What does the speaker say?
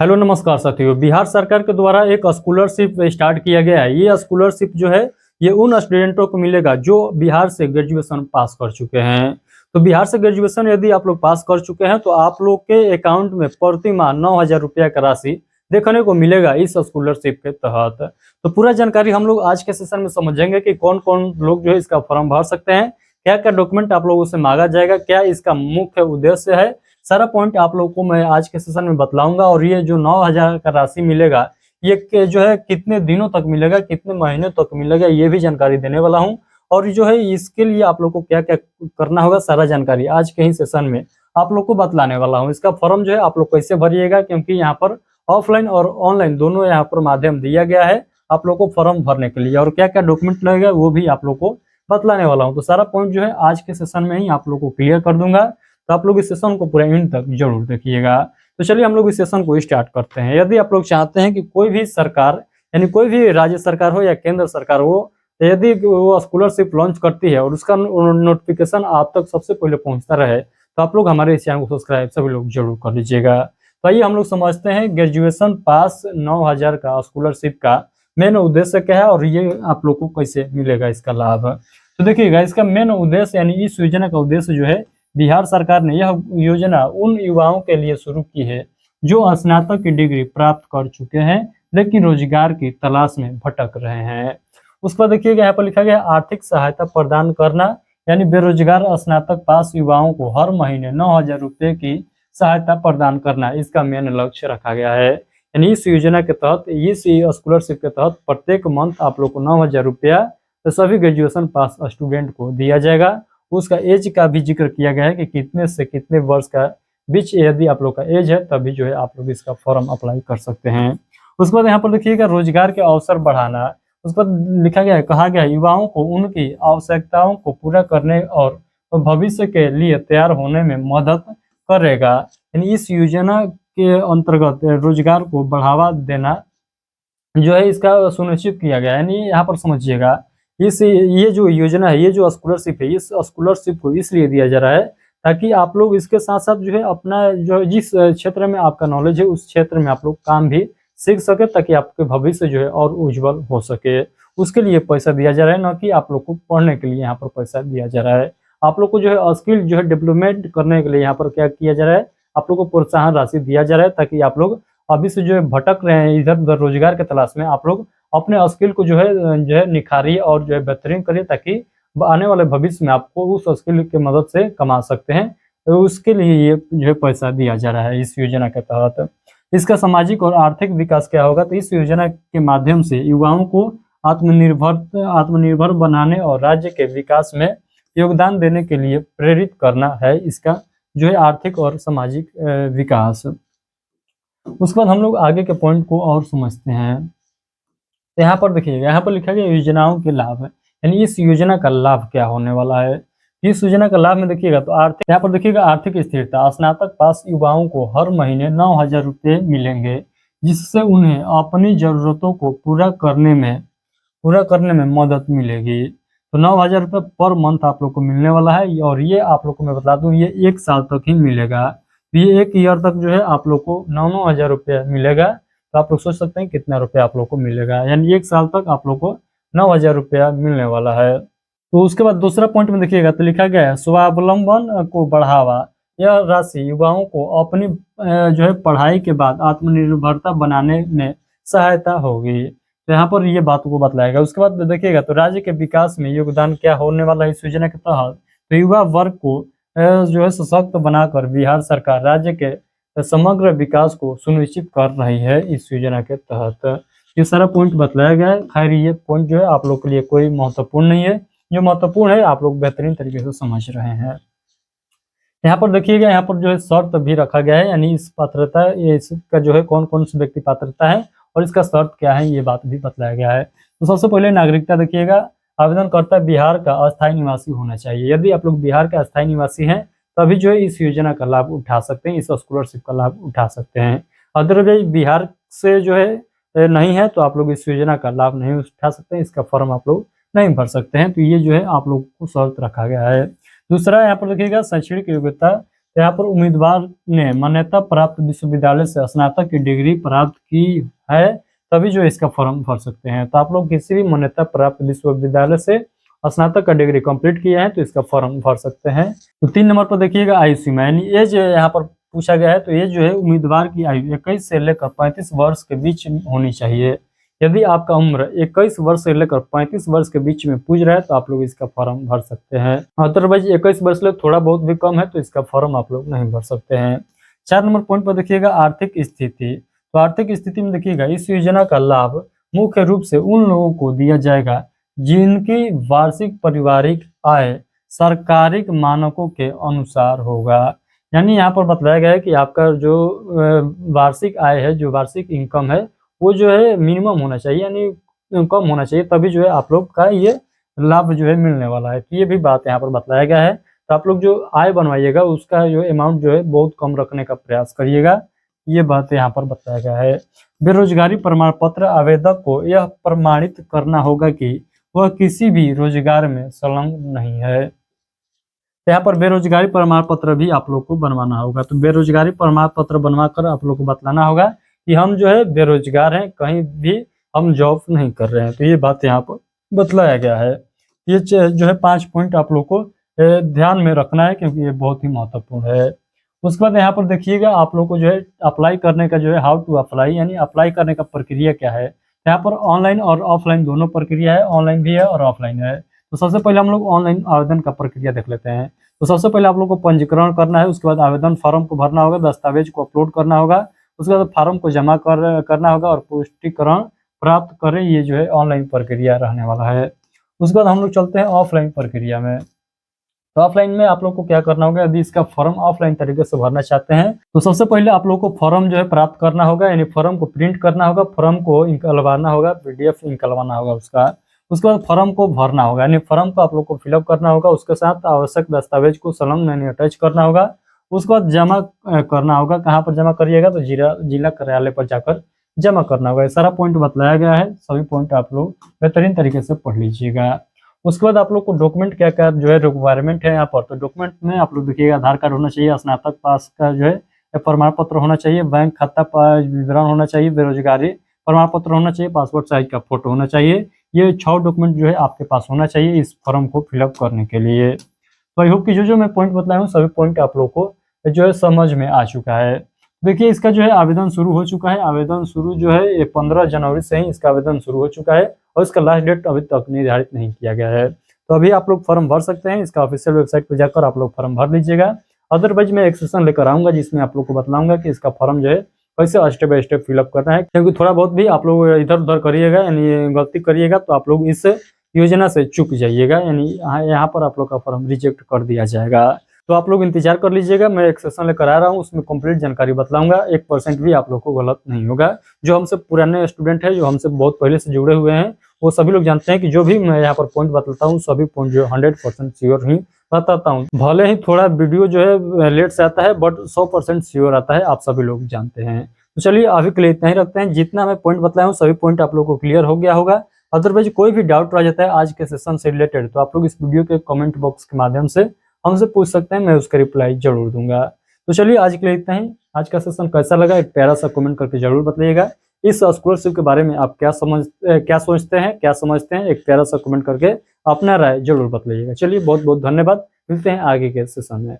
Hello नमस्कार साथियों। बिहार सरकार के द्वारा एक स्कॉलरशिप स्टार्ट किया गया है। ये स्कॉलरशिप जो है ये उन स्टूडेंटों को मिलेगा जो बिहार से ग्रेजुएशन पास कर चुके हैं। तो बिहार से ग्रेजुएशन यदि आप लोग पास कर चुके हैं तो आप लोग के अकाउंट में प्रति माह 9,000 रुपया का राशि देखने को मिलेगा इस स्कॉलरशिप के तहत। तो पूरा जानकारी हम लोग आज के सेशन में समझेंगे कि कौन कौन लोग जो है इसका फॉर्म भर सकते हैं, क्या क्या डॉक्यूमेंट आप लोगों से मांगा जाएगा, क्या इसका मुख्य उद्देश्य है। सारा पॉइंट आप लोगों को मैं आज के सेशन में बतलाऊंगा। और ये जो 9,000 का राशि मिलेगा ये जो है कितने दिनों तक मिलेगा, कितने महीने तक मिलेगा, ये भी जानकारी देने वाला हूँ। और जो है इसके लिए आप लोग को क्या क्या करना होगा, सारा जानकारी आज के ही सेशन में आप लोग को बतलाने वाला हूँ। इसका फॉर्म जो है आप लोग कैसे भरिएगा, क्योंकि यहाँ पर ऑफलाइन और ऑनलाइन दोनों यहाँ पर माध्यम दिया गया है आप लोग को फॉर्म भरने के लिए। और क्या क्या डॉक्यूमेंट लगेगा वो भी आप लोग को बतलाने वाला हूँ। तो सारा पॉइंट जो है आज के सेशन में ही आप लोग को क्लियर कर दूंगा। तो आप लोग इस सेशन को पूरा एंड तक जरूर देखिएगा। तो चलिए हम लोग इस सेशन को स्टार्ट करते हैं। यदि आप लोग चाहते हैं कि कोई भी सरकार यानी कोई भी राज्य सरकार हो या केंद्र सरकार हो, यदि वो स्कॉलरशिप लॉन्च करती है और उसका नोटिफिकेशन आप तक सबसे पहले पहुंचता रहे, तो आप लोग हमारे इस चैनल को सब्सक्राइब सभी लोग जरूर कर लीजिएगा। तो आइए हम लोग समझते हैं ग्रेजुएशन पास 9,000 का स्कॉलरशिप का मेन उद्देश्य क्या है और ये आप लोग को कैसे मिलेगा इसका लाभ। तो देखिएगा, इसका मेन उद्देश्य यानी इस योजना का उद्देश्य जो है, बिहार सरकार ने यह योजना उन युवाओं के लिए शुरू की है जो स्नातक की डिग्री प्राप्त कर चुके हैं लेकिन रोजगार की तलाश में भटक रहे हैं। उस पर देखिएगा यहाँ पर लिखा गया आर्थिक सहायता प्रदान करना, यानी बेरोजगार स्नातक पास युवाओं को हर महीने 9,000 रुपये की सहायता प्रदान करना इसका मेन लक्ष्य रखा गया है। यानी इस योजना के तहत, इस स्कॉलरशिप के तहत प्रत्येक मंथ आप लोग को 9,000 रुपया तो सभी ग्रेजुएशन पास स्टूडेंट को दिया जाएगा। उसका एज का भी जिक्र किया गया है कि कितने से कितने वर्ष का बीच यदि आप लोग का एज है तभी जो है आप लोग इसका फॉर्म अप्लाई कर सकते हैं। उसके बाद यहाँ पर देखिएगा रोजगार के अवसर बढ़ाना। उस पर लिखा गया है, कहा गया है युवाओं को उनकी आवश्यकताओं को पूरा करने और भविष्य के लिए तैयार होने में मदद करेगा। यानी इस योजना के अंतर्गत रोजगार को बढ़ावा देना जो है इसका सुनिश्चित किया गया है। यानी यहाँ पर समझिएगा, ये जो योजना है, ये जो स्कॉलरशिप है, इस स्कॉलरशिप को इसलिए दिया जा रहा है ताकि आप लोग इसके साथ साथ जो है अपना जो जिस क्षेत्र में आपका नॉलेज है उस क्षेत्र में आप लोग काम भी सीख सके, ताकि आपके भविष्य जो है और उज्जवल हो सके। उसके लिए पैसा दिया जा रहा है, न कि आप लोग को पढ़ने के लिए यहाँ पर पैसा दिया जा रहा है। आप लोग को जो है स्किल जो है डेवलपमेंट करने के लिए यहाँ पर क्या किया जा रहा है, आप लोग को प्रोत्साहन राशि दिया जा रहा है, ताकि आप लोग अभी से जो है भटक रहे हैं इधर उधर रोजगार के तलाश में, आप लोग अपने स्किल को जो है निखारिए और जो है बेहतरीन करिए, ताकि आने वाले भविष्य में आपको उस स्किल की मदद से कमा सकते हैं। तो उसके लिए ये जो है पैसा दिया जा रहा है इस योजना के तहत। इसका सामाजिक और आर्थिक विकास क्या होगा, तो इस योजना के माध्यम से युवाओं को आत्मनिर्भर बनाने और राज्य के विकास में योगदान देने के लिए प्रेरित करना है इसका जो है आर्थिक और सामाजिक विकास। उसके बाद हम लोग आगे के पॉइंट को और समझते हैं। तो यहाँ पर देखिएगा, यहाँ पर लिखा गया योजनाओं के लाभ है, यानी इस योजना का लाभ क्या होने वाला है। इस योजना का लाभ में देखिएगा तो आर्थिक, यहाँ पर देखिएगा आर्थिक स्थिरता। स्नातक पास युवाओं को हर महीने 9,000 रुपये मिलेंगे जिससे उन्हें अपनी जरूरतों को पूरा करने में मदद मिलेगी। तो 9,000 रुपये पर मंथ आप लोग को मिलने वाला है। और ये आप लोग को मैं बता दूं, ये 1 साल तक ही मिलेगा। ये 1 ईयर तक जो है आप लोग को 9,000 रुपया मिलेगा। तो आप लोग सोच सकते हैं कितना रुपया आप लोग को मिलेगा, यानी 1 साल तक आप लोग को 9,000 रुपया मिलने वाला है। तो उसके बाद दूसरा पॉइंट में देखिएगा तो लिखा गया है स्वावलंबन को बढ़ावा। यह राशि युवाओं को अपनी जो है पढ़ाई के बाद आत्मनिर्भरता बनाने में सहायता होगी। तो यहाँ पर ये बात को बतलाएगा। उसके बाद देखिएगा तो राज्य के विकास में योगदान क्या होने वाला है इस योजना के तहत। तो युवा वर्ग को जो है सशक्त बनाकर बिहार सरकार राज्य के समग्र विकास को सुनिश्चित कर रही है इस योजना के तहत। ये सारा पॉइंट बतलाया गया है। खैर ये पॉइंट जो है आप लोग के लिए कोई महत्वपूर्ण नहीं है, जो महत्वपूर्ण है आप लोग बेहतरीन तरीके से समझ रहे हैं। यहाँ पर देखिएगा, यहाँ पर जो है शर्त भी रखा गया है, यानी इस पात्रता इसका जो है कौन कौन से व्यक्ति पात्रता है और इसका शर्त क्या है ये बात भी बतलाया गया है। तो सबसे पहले नागरिकता देखिएगा, आवेदनकर्ता बिहार का अस्थायी निवासी होना चाहिए। यदि आप लोग बिहार के अस्थायी निवासी हैं तभी जो है इस योजना का लाभ उठा सकते हैं, इस स्कॉलरशिप का लाभ उठा सकते हैं। अदरवाइज बिहार से जो है नहीं है तो आप लोग इस योजना का लाभ नहीं उठा सकते हैं, इसका फॉर्म आप लोग नहीं भर सकते हैं। तो ये जो है आप लोग को शर्त रखा गया है। दूसरा यहाँ पर देखिएगा शैक्षणिक योग्यता। यहाँ पर उम्मीदवार ने मान्यता प्राप्त विश्वविद्यालय से स्नातक की डिग्री प्राप्त की है तभी जो इसका फॉर्म भर सकते हैं। तो आप लोग किसी भी मान्यता प्राप्त विश्वविद्यालय से स्नातक का डिग्री कंप्लीट किया है तो इसका फॉर्म भर सकते हैं। तो 3 नंबर पर देखिएगा आयु सीमा, यानी एज यहाँ पर पूछा गया है। तो ये जो है उम्मीदवार की आयु 21 से लेकर 35 वर्ष के बीच होनी चाहिए। यदि आपका उम्र 21 वर्ष से लेकर 35 वर्ष के बीच में पूछ रहा है तो आप लोग इसका फॉर्म भर सकते हैं। अदरवाइज 21 वर्ष से थोड़ा बहुत भी कम है तो इसका फॉर्म आप लोग नहीं भर सकते हैं। 4 नंबर पॉइंट पर देखिएगा आर्थिक स्थिति। तो आर्थिक स्थिति में देखिएगा इस योजना का लाभ मुख्य रूप से उन लोगों को दिया जाएगा जिनकी वार्षिक पारिवारिक आय सरकारी मानकों के अनुसार होगा। यानी यहाँ पर बताया गया है कि आपका जो वार्षिक आय है, जो वार्षिक इनकम है, वो जो है मिनिमम होना चाहिए, यानी कम होना चाहिए, तभी जो है आप लोग का ये लाभ जो है मिलने वाला है। तो ये भी बात यहाँ पर बताया गया है। तो आप लोग जो आय बनवाइएगा उसका जो अमाउंट जो है बहुत कम रखने का प्रयास करिएगा, ये बात यहाँ पर बताया गया है। बेरोजगारी प्रमाण पत्र आवेदक को यह प्रमाणित करना होगा कि वह किसी भी रोजगार में संलग्न नहीं है। यहाँ पर बेरोजगारी प्रमाण पत्र भी आप लोग को बनवाना होगा। तो बेरोजगारी प्रमाण पत्र बनवाकर आप लोग को बतलाना होगा कि हम जो है बेरोजगार हैं, कहीं भी हम जॉब नहीं कर रहे हैं। तो ये बात यहाँ पर बतलाया गया है। ये जो है 5 पॉइंट आप लोग को ध्यान में रखना है क्योंकि ये बहुत ही महत्वपूर्ण है। उसके बाद यहाँ पर देखिएगा आप लोग को जो है अप्लाई करने का जो है हाउ टू अप्लाई, यानी अप्लाई करने का प्रक्रिया क्या है। यहाँ पर ऑनलाइन और ऑफलाइन दोनों प्रक्रिया है, ऑनलाइन भी है और ऑफलाइन है। तो सबसे पहले हम लोग ऑनलाइन आवेदन का प्रक्रिया देख लेते हैं। तो सबसे पहले आप लोग को पंजीकरण करना है, उसके बाद आवेदन फॉर्म को भरना होगा, दस्तावेज को अपलोड करना होगा, उसके बाद फॉर्म को जमा करना होगा और पुष्टिकरण प्राप्त करें। ये जो है ऑनलाइन प्रक्रिया रहने वाला है। उसके बाद हम लोग चलते हैं ऑफलाइन प्रक्रिया में। तो ऑफलाइन में आप लोग को क्या करना होगा, यदि इसका फॉर्म ऑफलाइन तरीके से भरना चाहते हैं तो सबसे पहले आप लोग को फॉर्म जो है प्राप्त करना होगा, यानी फॉर्म को प्रिंट करना होगा, फॉर्म को निकलवाना होगा, PDF निकलवाना होगा उसका। उसके बाद फॉर्म को भरना होगा, यानी फॉर्म को आप लोग को फिलअप करना होगा, उसके साथ आवश्यक दस्तावेज को संलग्न यानी अटैच करना होगा। उसके बाद जमा करना होगा। कहाँ पर जमा करिएगा, तो जिला कार्यालय पर जाकर जमा करना होगा। ये सारा पॉइंट बतलाया गया है, सभी पॉइंट आप लोग बेहतरीन तरीके से पढ़ लीजिएगा। उसके बाद आप लोग को डॉक्यूमेंट क्या क्या जो है रिक्वायरमेंट है यहाँ पर। तो डॉक्यूमेंट में आप लोग देखिएगा आधार कार्ड होना चाहिए, स्नातक पास का जो है प्रमाण पत्र होना चाहिए, बैंक खाता विवरण होना चाहिए, बेरोजगारी प्रमाण पत्र होना चाहिए, पासपोर्ट साइज का फोटो होना चाहिए। ये 6 डॉक्यूमेंट जो है आपके पास होना चाहिए इस फॉर्म को फिलअप करने के लिए। तो आई होप कि जो मैं पॉइंट बतलाया हूँ सभी पॉइंट आप लोग को जो है समझ में आ चुका है। देखिए इसका जो है आवेदन शुरू हो चुका है। आवेदन शुरू जो है ये 15 जनवरी से ही इसका आवेदन शुरू हो चुका है और इसका लास्ट डेट अभी तक निर्धारित नहीं किया गया है। तो अभी आप लोग फॉर्म भर सकते हैं, इसका ऑफिशियल वेबसाइट पर जाकर आप लोग फॉर्म भर लीजिएगा। अदरवाइज मैं एक सेशन लेकर आऊँगा जिसमें आप लोग को बतलाऊंगा कि इसका फॉर्म जो है कैसे स्टेप बाय स्टेप फिलअप करना है, क्योंकि थोड़ा बहुत भी आप लोग इधर उधर करिएगा यानी गलती करिएगा तो आप लोग इस योजना से चूक जाइएगा, यानी यहाँ पर आप लोग का फॉर्म रिजेक्ट कर दिया जाएगा। तो आप लोग इंतजार कर लीजिएगा, मैं एक सेशन लेकर आ रहा हूँ, उसमें कंप्लीट जानकारी बतलाऊंगा। 1% भी आप लोग को गलत नहीं होगा। जो हमसे पुराने स्टूडेंट है, जो हमसे बहुत पहले से जुड़े हुए हैं, वो सभी लोग जानते हैं कि जो भी मैं यहाँ पर पॉइंट बतलाता हूँ सभी पॉइंट जो 100% श्योर ही बताता हूँ। भले ही थोड़ा वीडियो जो है लेट से आता है बट 100% श्योर आता है, आप सभी लोग जानते हैं। तो चलिए अभी के लिए इतना ही रखते हैं। जितना मैं पॉइंट बताया हूँ सभी पॉइंट आप लोग को क्लियर हो गया होगा। अदरवाइज कोई भी डाउट रह जाता है आज के सेशन से रिलेटेड तो आप लोग इस वीडियो के कमेंट बॉक्स के माध्यम से हमसे पूछ सकते हैं, मैं उसका रिप्लाई जरूर दूंगा। तो चलिए आज के लिए इतना ही। आज का सेशन कैसा लगा एक प्यारा सा कमेंट करके जरूर बताइएगा। इस स्कॉलरशिप के बारे में आप क्या सोचते हैं, क्या समझते हैं, एक प्यारा सा कमेंट करके अपना राय जरूर बताइएगा। चलिए बहुत बहुत धन्यवाद, मिलते हैं आगे के सेशन में।